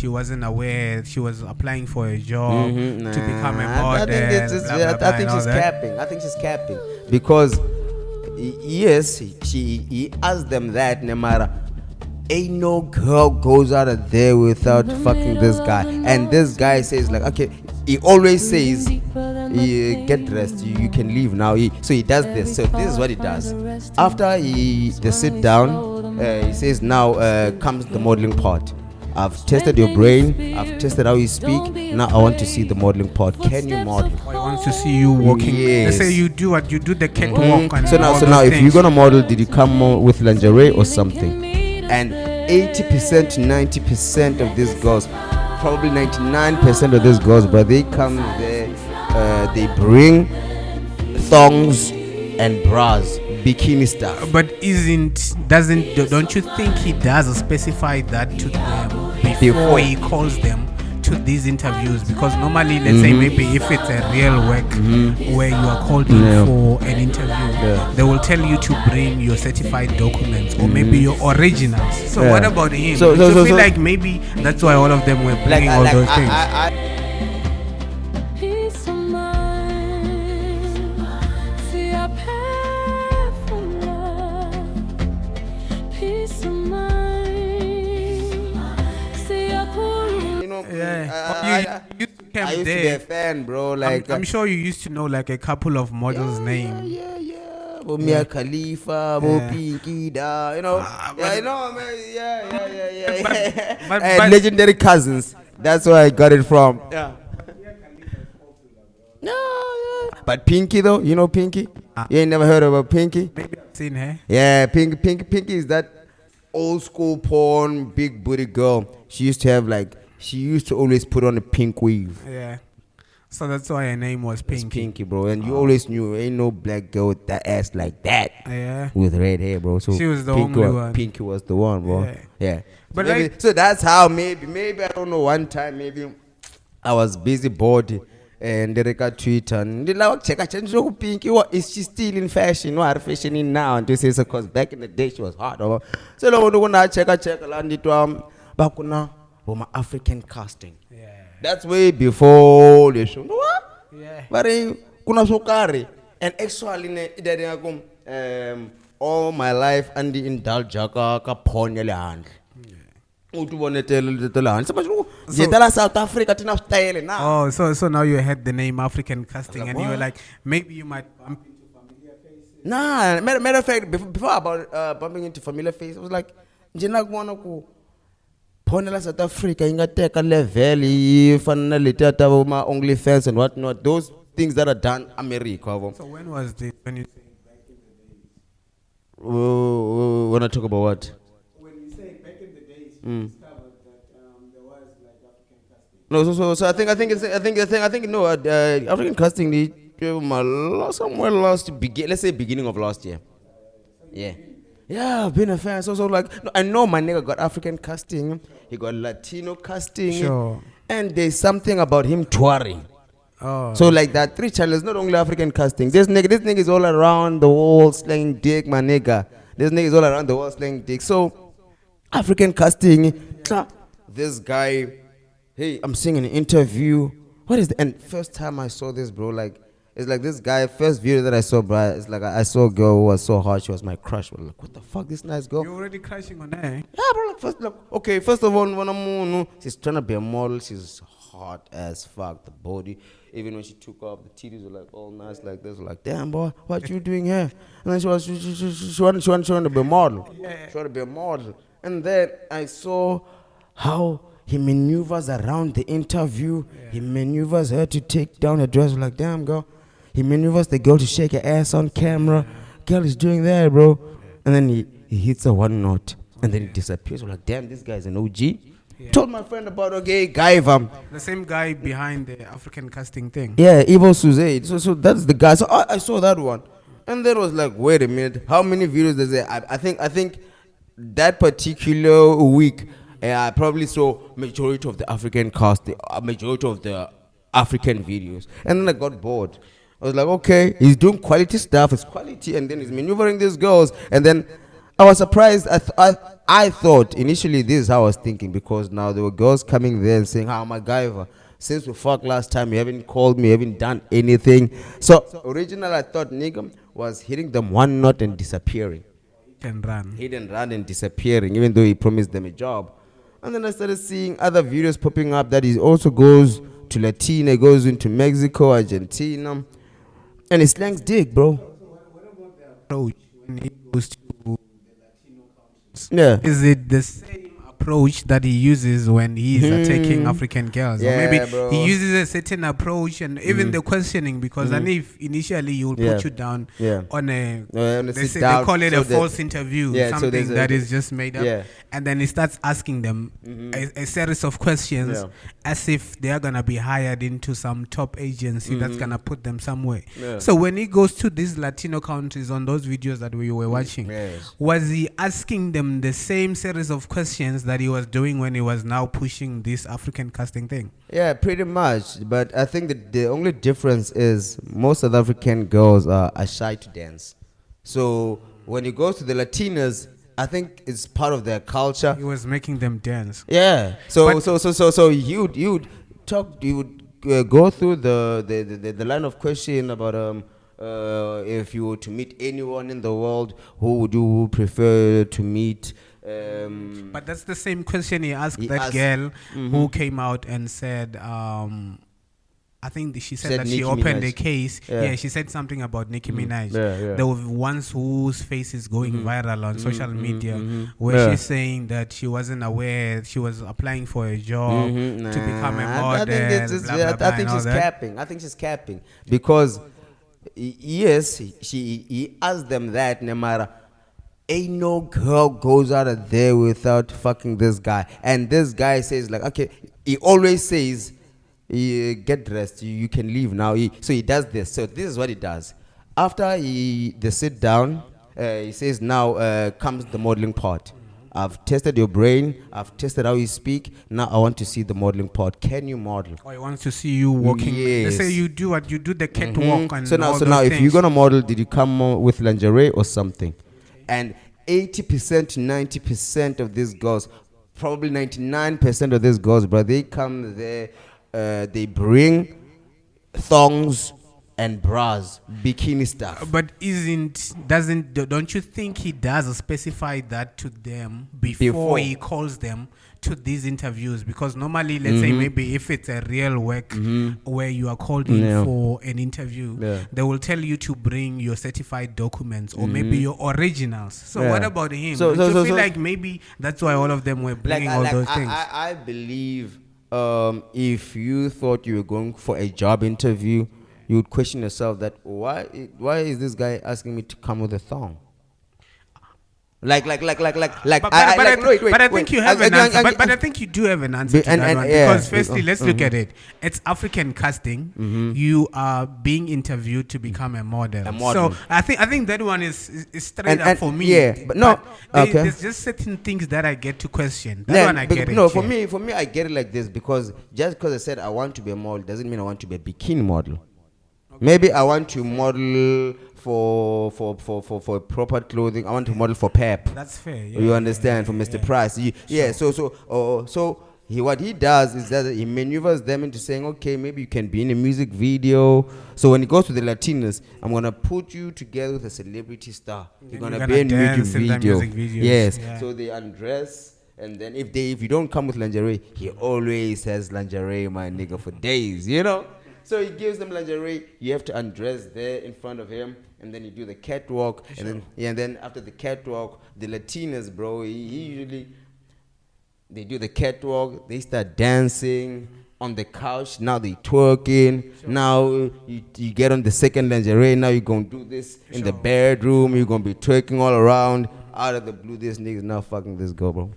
she wasn't aware she was applying for a job Nah, to become a model. I think it's just, blah, blah, blah, I think and all she's that. capping. I think she's capping because yes, he asked them that no matter. Ain't no girl goes out of there without fucking this guy. And this guy says like, okay, he always says, get dressed, you can leave now. So he does this. So this is what he does. After they sit down, he says, now comes the modeling part. I've tested your brain. I've tested how you speak. Now I want to see the modeling part. Can you model? I want to see you walking. Yes. They say you do what you do the catwalk. And So now, if you're gonna model, did you come with lingerie or something? And 80% to 90% of these girls, probably 99% of these girls, but they come there, they bring thongs and bras, bikini stuff. But don't you think he does specify that to them before he calls them to these interviews? Because normally, let's say maybe if it's a real work where you are called in for an interview, they will tell you to bring your certified documents or maybe your originals. So what about him? So feel like maybe that's why all of them were bringing all those things. I used to be a fan, bro. Like I'm sure you used to know like a couple of models' names. Yeah. Mia Khalifa, Pinky, you know. But legendary cousins. That's where I got it from. Yeah. No. But Pinky though, you know Pinky? You ain't never heard about Pinky? Maybe I've seen her. Yeah, Pinky is that old school porn big booty girl. She used to always put on a pink weave. Yeah. So that's why her name was Pinky. It's Pinky, bro. And you always knew ain't no black girl with that ass like that. Yeah. With red hair, bro. So she was the only one. Pinky was the one, bro. Yeah. But so that's how maybe I don't know, one time maybe I was busy bored and they got Twitter and they like check Pinky. What is she still in fashion? What are fashioning now? And this is because back in the day she was hot. So I want to check and it bakuna my African casting. Yeah. That's way before the show. What? Yeah. But kuna sokari and actually all my life and the indulge ka ponya le handle. South Africa style now. Oh, so now you had the name African casting and you were like, maybe you might bump into familiar faces. Nah, matter of fact, before about bumping into familiar faces, I was like, South Africa, ingateka level, fanality my only fans and whatnot. Those things that are done America. So when was this? When you say back in the days? When I talk about what? When you say back in the days, you discovered that there was like African casting. No, so I think no, African casting somewhere let's say beginning of last year. Yeah. Yeah, I've been a fan. So like, I know my nigga got African casting. He got Latino casting. Sure. And there's something about him touring. Oh. So like that 3 channels, not only African casting. This nigga is all around the world slanging dick, my nigga. This nigga is all around the world slanging dick. So African casting. This guy, hey, I'm seeing an interview. What is the and first time I saw this, bro, like it's like this guy, first video that I saw, bro, it's like I saw a girl who was so hot, she was my crush. But like, what the fuck, this nice girl? You're already crushing on her? Yeah, bro, first of all, when I'm she's trying to be a model, she's hot as fuck, the body. Even when she took off, the titties were like all nice like this. Like, damn, boy, what you doing here? And then she wanted to be a model. Yeah. She wanted to be a model. And then I saw how he maneuvers around the interview. Yeah. He maneuvers her to take down her dress. Like, damn, girl. He maneuvers the girl to shake her ass on camera. Girl is doing that, bro. And then he hits her one note. And then he disappears. We're like, damn, this guy's an OG. Yeah. Told my friend about guy. The same guy behind the African casting thing. Yeah, Evo Suzade. So that's the guy. So I saw that one. And then was like, wait a minute. How many videos does it? I think that particular week, I probably saw majority of the African casting, majority of the African videos. And then I got bored. I was like, okay, he's doing quality stuff, it's quality, and then he's maneuvering these girls. And then I was surprised. I thought initially this is how I was thinking, because now there were girls coming there and saying, "Ah, MacGyver, since we fucked last time, you haven't called me, you haven't done anything." So originally I thought nigga was hitting them one knot and disappearing. Can run. Hit and run and disappearing, even though he promised them a job. And then I started seeing other videos popping up that he also goes to Latina, goes into Mexico, Argentina, and he slangs dick, bro. Approach when he goes to Yeah. is it the same approach that he uses when he's attacking African girls? Yeah, or maybe bro. he uses a certain approach, and even the questioning, because and if initially he will put you down on a they call it so a false interview, yeah, so something there's that is just made up, Yeah. and then he starts asking them a series of questions as if they are gonna be hired into some top agency that's gonna put them somewhere. So when he goes to these Latino countries on those videos that we were watching, was he asking them the same series of questions that he was doing when he was now pushing this African casting thing? Yeah, pretty much. But I think that the only difference is most South African girls are shy to dance. So when he goes to the Latinas, I think it's part of their culture. He was making them dance. Yeah. So you would talk. You would go through the line of question about if you were to meet anyone in the world, who would you prefer to meet? But that's the same question he asked girl who came out and said, I think she said that Nicki she opened Minaj. a case. Yeah, she said something about Nicki Minaj. The ones whose face is going viral on social media, where she's saying that she wasn't aware she was applying for a job to become a model. I think she's capping. I think she's capping because yes, he asked them that no matter. Ain't no girl goes out of there without fucking this guy. And this guy says like, okay, he always says, get dressed, you can leave now. So he does this. So this is what he does. After they sit down, he says, now comes the modeling part. I've tested your brain. I've tested how you speak. Now I want to see the modeling part. Can you model? I want to see you walking. Yes. They say you do what you do, the catwalk and So now, all those if things. you're gonna model, did you come with lingerie or something? And 80% to 90% of these girls, probably 99% of these girls, bro, they come there, they bring thongs and bras, bikini stuff. But don't you think he does specify that to them before he calls them to these interviews? Because normally, let's say maybe if it's a real work where you are called in for an interview, they will tell you to bring your certified documents or maybe your originals. So what about him? Don't you feel like maybe that's why all of them were bringing all those things? I believe if you thought you were going for a job interview, you would question yourself that why is this guy asking me to come with a thong? But I think you have an answer. But I think you do have an answer to that one. Because firstly, let's look at it. It's African casting. You are being interviewed to become a model. So I think that one is straight up for me. Yeah, but no. There's just certain things that I get to question. That one I get it. No, for me, I get it like this, because just because I said I want to be a model doesn't mean I want to be a bikini model. Maybe I want to model for proper clothing. I want to model for Pep. That's fair. Yeah, you understand, for Mr. Price. So what he does is that he maneuvers them into saying, okay, maybe you can be in a music video. So when he goes to the Latinas, I'm gonna put you together with a celebrity star. You're gonna be in a music video. Yes. Yeah. So they undress. And then if you don't come with lingerie, he always has lingerie, my nigga, for days, you know? So he gives them lingerie. You have to undress there in front of him, and then you do the catwalk. And then after the catwalk, the Latinas, bro, they do the catwalk. They start dancing on the couch. Now they twerking. Now you get on the second lingerie. Now you're gonna do this in the bedroom. You're gonna be twerking all around. Out of the blue, this nigga's now fucking this girl, bro.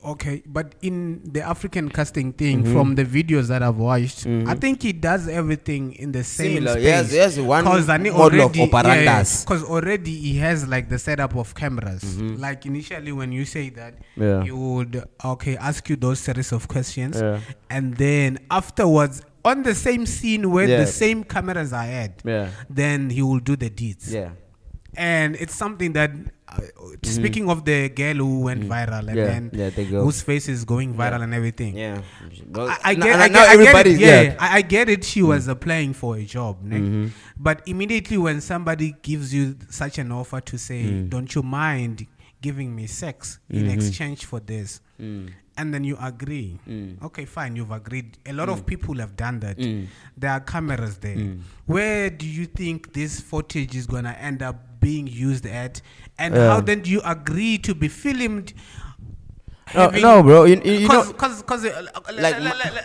Okay, but in the African casting thing, from the videos that I've watched, I think he does everything in the same space. Yes, one model of operandas. Because already he has like the setup of cameras. Like initially when you say that, he would ask you those series of questions, and then afterwards on the same scene where the same cameras are at, then he will do the deeds. Yeah. And it's something that speaking of the girl who went viral and then the girl whose face is going viral and everything. Yeah, I get it. I get it. She was applying for a job, but immediately when somebody gives you such an offer to say, "Don't you mind giving me sex in exchange for this?" And then you agree. Okay, fine, you've agreed. A lot of people have done that. There are cameras there. Where do you think this footage is going to end up being used at? And how then do you agree to be filmed? No, bro. You know,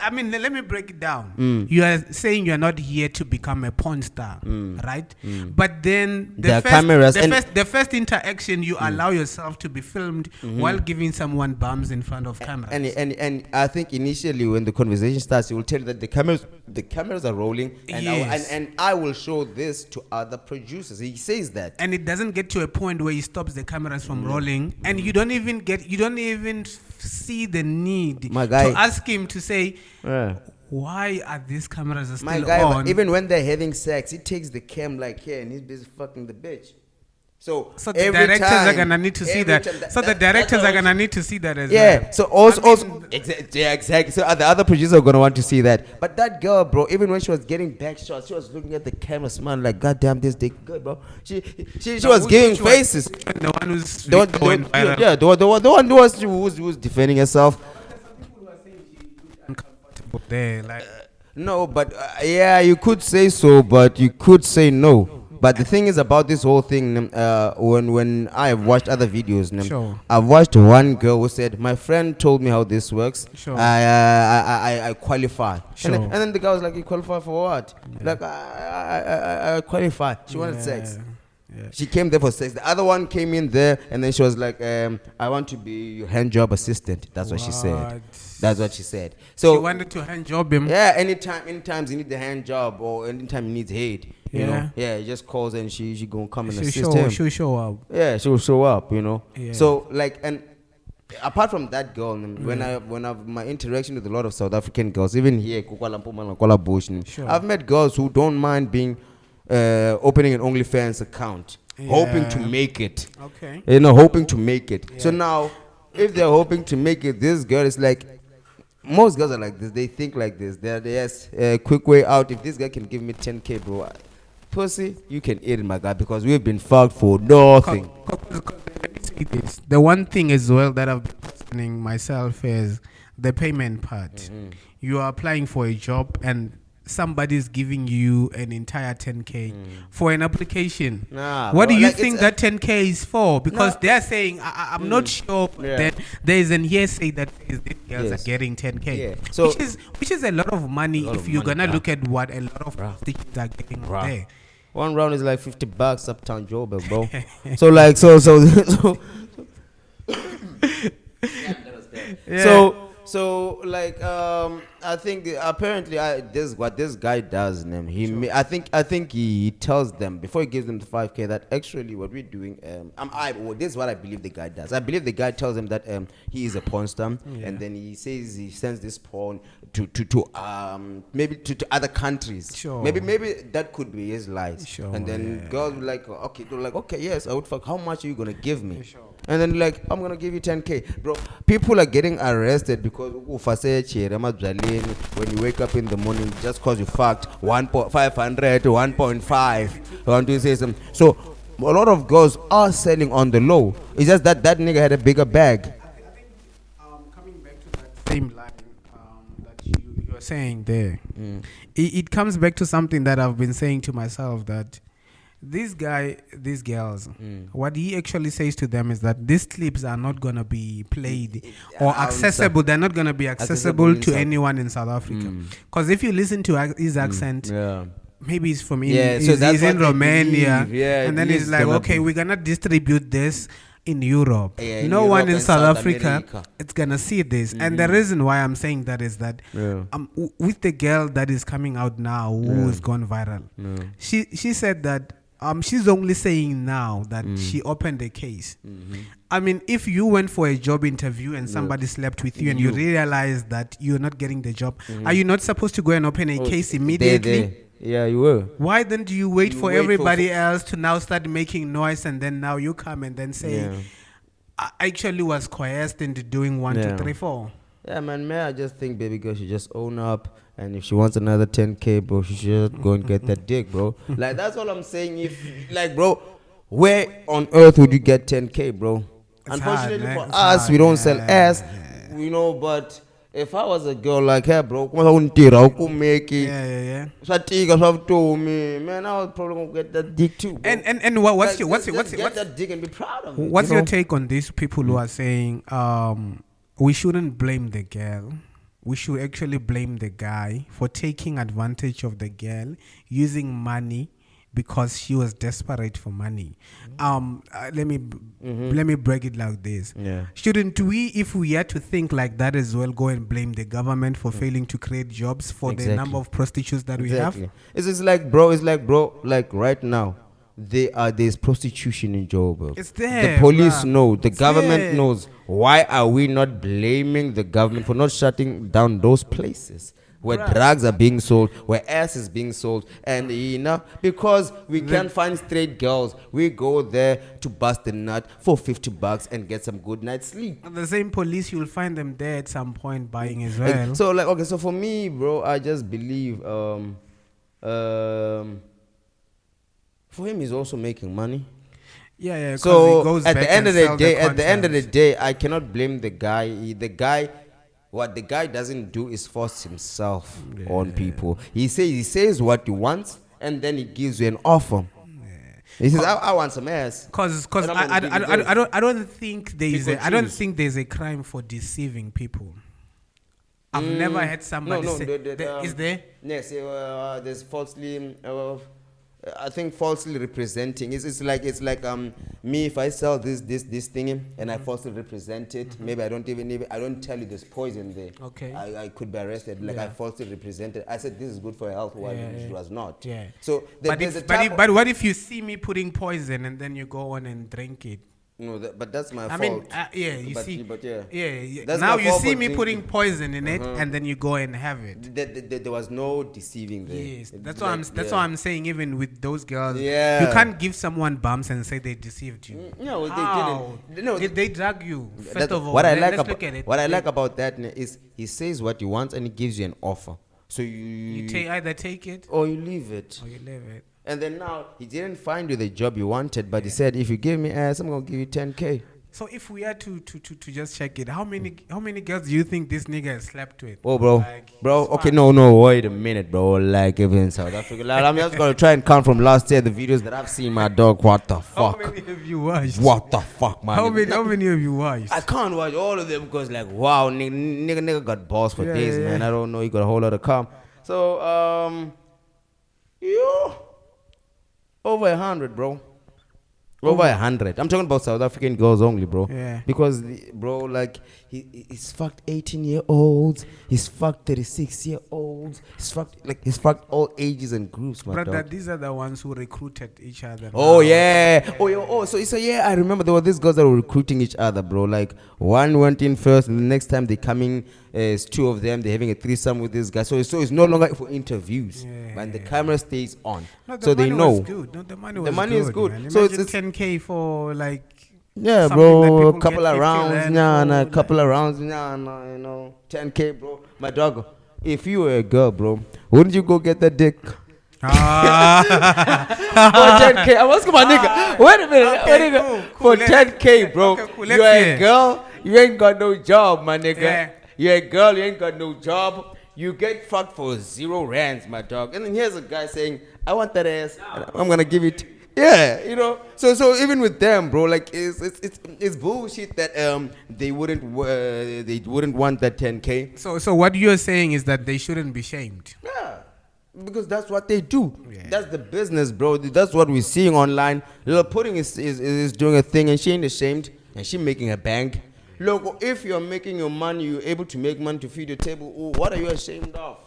I mean, let me break it down. You are saying you are not here to become a porn star, right? But then the first interaction, you allow yourself to be filmed while giving someone bums in front of cameras. And I think initially when the conversation starts, he will tell you that the cameras are rolling, and I will show this to other producers. He says that, and it doesn't get to a point where he stops the cameras from rolling, and you don't even see the need to ask him to say, why are these cameras still on? Even when they're having sex, he takes the cam like here and he's busy fucking the bitch. So the directors are gonna need to see that. The directors are gonna need to see that as well. Yeah. So also exactly. So the other producers are gonna want to see that. But that girl, bro, even when she was getting back shots, she was looking at the camera, smiling like, "God damn, this dick good, bro." She was giving faces. The one who's the one who was defending herself. Uncomfortable there, like. No, but you could say so, but you could say no. But the thing is about this whole thing, when I have watched other videos, I've watched one girl who said, "My friend told me how this works. I qualify." Sure. And then the guy was like, "You qualify for what?" Like, I qualify. She wanted sex. Yeah. She came there for sex. The other one came in there, and then she was like, "I want to be your hand job assistant." That's what she said. That's what she said. So she wanted to hand job him. Yeah, anytime you need the hand job or anytime he needs head. You know? Yeah, he just calls and she gonna come and assist him. She'll show up. Yeah, she'll show up, you know. Yeah. So like, and apart from that girl, when I've my interaction with a lot of South African girls, even here, I've met girls who don't mind being opening an OnlyFans account, hoping to make it. Okay. You know, hoping to make it. Yeah. So now, if they're hoping to make it, this girl is like, most girls are like this. They think like this. There's a quick way out. If this guy can give me 10K, bro, pussy, you can eat it, my guy, because we've been fucked for nothing. The one thing as well that I've been questioning myself is the payment part. You are applying for a job and somebody's giving you an entire 10K for an application. What do you think that 10K is for? Because they're saying, I'm not sure that there is an hearsay that these girls are getting 10K. Yeah. So which is a lot of money if you're going to look at what a lot of prostitutes are getting there. One round is like $50 uptown Joburg, bro. So I think apparently this is what this guy does. I think he tells them before he gives them the 5K that actually what we're doing. This is what I believe the guy does. I believe the guy tells them that he is a porn star, and then he says he sends this porn to maybe to other countries. Sure. Maybe that could be his lies. Sure. And then girls will like, okay, yes, I would fuck. How much are you gonna give me? Sure. And then like, I'm gonna give you 10K, bro. People are getting arrested because when you wake up in the morning just cause you fucked 1.500 to 1.5. I want to say something. So a lot of girls are selling on the low. It's just that nigga had a bigger bag. I think coming back to that same line that you are saying there, it comes back to something that I've been saying to myself, that these girls, what he actually says to them is that these clips are not going to be played or accessible. They're not going to be accessible to anyone in South Africa. Because if you listen to his accent, maybe he's from he's in Romania. And then he's like, okay, we're going to distribute this in Europe. No one in South Africa is going to see this. And the reason why I'm saying that is that with the girl that is coming out now who has gone viral, she said that she's only saying now that she opened a case. I mean, if you went for a job interview and somebody slept with you and you realize that you're not getting the job, are you not supposed to go and open a case immediately? Yeah, you will. Why then do you wait You for wait for- everybody else to now start making noise, and then now you come and then say, Yeah. I actually was coerced into doing one, Yeah. two, three, four. Yeah, man, I just think baby girl should just own up. And if she wants another 10K, bro, she should go and get that dick, bro. Like, that's all I'm saying. If, like, bro, where on earth would you get 10K, bro? It's Unfortunately hard, man. for It's us, hard, we don't sell yeah. ass, you know, but if I was a girl like her, bro, make it. Yeah. Man, I was probably gonna get that dick too, bro. And what's Like, your what's just what's get what's that dick and be proud of it. what's you your know? take on these people who are saying we shouldn't blame the girl? We should actually blame the guy for taking advantage of the girl, using money because she was desperate for money. Let me break it like this. Yeah. Shouldn't we, if we had to think like that as well, go and blame the government for failing to create jobs for the number of prostitutes that we have? It's like, bro, like right now, there's prostitution in Joburg. It's there. The police bruh. know. The It's government there. knows. Why are we not blaming the government for not shutting down those places where Bruh. drugs are being sold, where ass is being sold, and because we can't find straight girls, we go there to bust a nut for $50 and get some good night's sleep. The same police, you'll find them there at some point buying as well. So like, okay, so for me, bro, I just believe for him, he's also making money. Yeah. 'cause So he goes at back the end and of the sell day, at the end of the content. day, I cannot blame the guy. What the guy doesn't do is force himself on people. He says what he wants, and then he gives you an offer. He says, I want some ass. Cause And I'm gonna give you this. I don't think People choose. there's a crime for deceiving people. I've never had somebody say. Is there? Yes, there's falsely. I think falsely representing. It's like me, if I sell this thing and I falsely represent it. Maybe I don't tell you there's poison there. Okay. I could be arrested. Like I falsely represented. I said this is good for your health, while it was not. Yeah. So But what if you see me putting poison and then you go on and drink it? no, but that's my I fault. mean, you But- see, but yeah. yeah. That's Now my you fault see for me drinking. putting poison in it, and then you go and have it. There was no deceiving there. Yes, that's Like, what I'm saying. Even with those girls, Yeah. you can't give someone bumps and say they deceived you. No, they How? didn't. No, Did they drag you? First That- of all, what I let's like look at it. what I like about that is he says what he wants and he gives you an offer. So You either take it or you leave it. or you leave it. And then now he didn't find you the job you wanted, but he said if you give me ass, I'm gonna give you 10K. So if we had to just check it, how many girls do you think this nigga has slept with? Oh, bro, Like, okay, no, wait a minute, bro. Like, even in South Africa, like, I'm just gonna try and count from last year the videos that I've seen. My dog, what the How fuck? many have you watched? What the fuck, man? How many have you watched? I can't watch all of them because, like, wow, nigga got balls for Yeah, days, yeah, man. yeah. I don't know, he got a whole lot of calm. So, over 100, bro. Over 100. I'm talking about South African girls only, bro. Yeah. Because, bro, like, he's fucked 18-year-olds. He's fucked 36-year-olds. He's fucked all ages and groups, my Brother, dog. these are the ones who recruited each other. Oh now. yeah. So yeah, I remember there were these girls that were recruiting each other, bro. Like one went in first, and the next time they coming, it's two of them. They're having a threesome with this guy. So it's no longer for interviews, and the camera stays on, No, the so they money know. was good. No, the money was money is good. Man. So Imagine it's 10K for like. Yeah, something that bro. people A couple get of 50 rounds, rand nah, for, couple of rounds, nah, you know, 10K, bro. My dog. If you were a girl, bro, wouldn't you go get that dick? Ah. For 10K, I'm asking my nigga. Wait a minute, Okay, cool, for 10K, bro. Okay, cool, You're let's a hear. girl, you ain't got no job, my nigga. Yeah. You're a girl, you ain't got no job. You get fucked for 0 rands, my dog. And then here's a guy saying, I want that ass. And I'm gonna give it. Yeah, you know. So even with them, bro, like it's bullshit that they wouldn't want that 10K. So what you're saying is that they shouldn't be shamed. Yeah, because that's what they do. Yeah. That's the business, bro. That's what we're seeing online. Lil Pudding is doing a thing, and she ain't ashamed, and she making a bank. Look, if you're making your money, you're able to make money to feed your table. Oh, what are you ashamed of?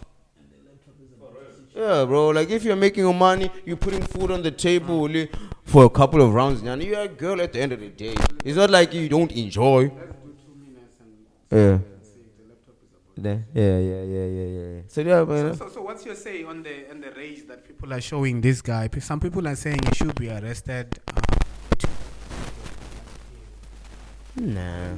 Yeah, bro. Like if you're making your money, you're putting food on the table only for a couple of rounds. Now you're a girl at the end of the day. It's not like you don't enjoy. Yeah. Yeah. So yeah, man. So what's your say on the rage that people are showing this guy? Some people are saying he should be arrested. Nah.